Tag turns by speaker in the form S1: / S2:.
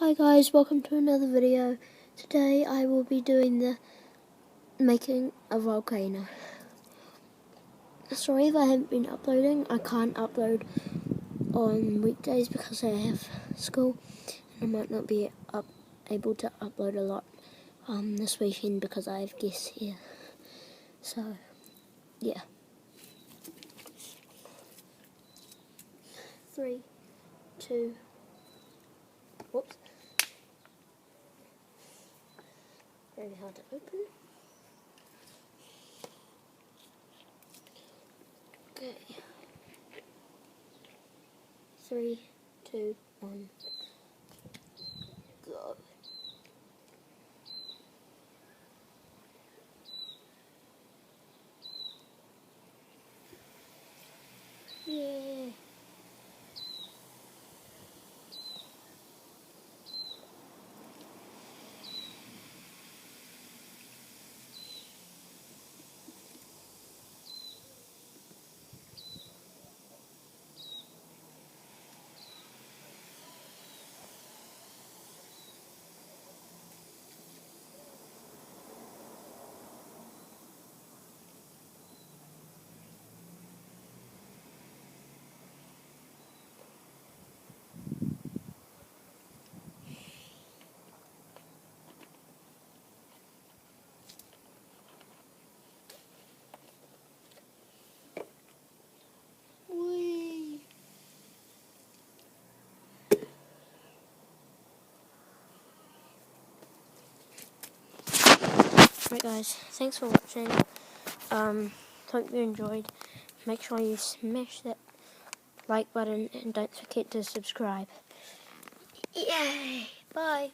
S1: Hi guys, welcome to another video. Today I will be doing the making a volcano. Sorry if I haven't been uploading. I can't upload on weekdays because I have school and I might not be able to upload a lot this weekend because I have guests here. So yeah. 3, 2, whoops. Very hard to open. Okay. 3, 2, 1, go. Yeah. Right guys, thanks for watching. Hope you enjoyed. Make sure you smash that like button and don't forget to subscribe. Yay! Bye!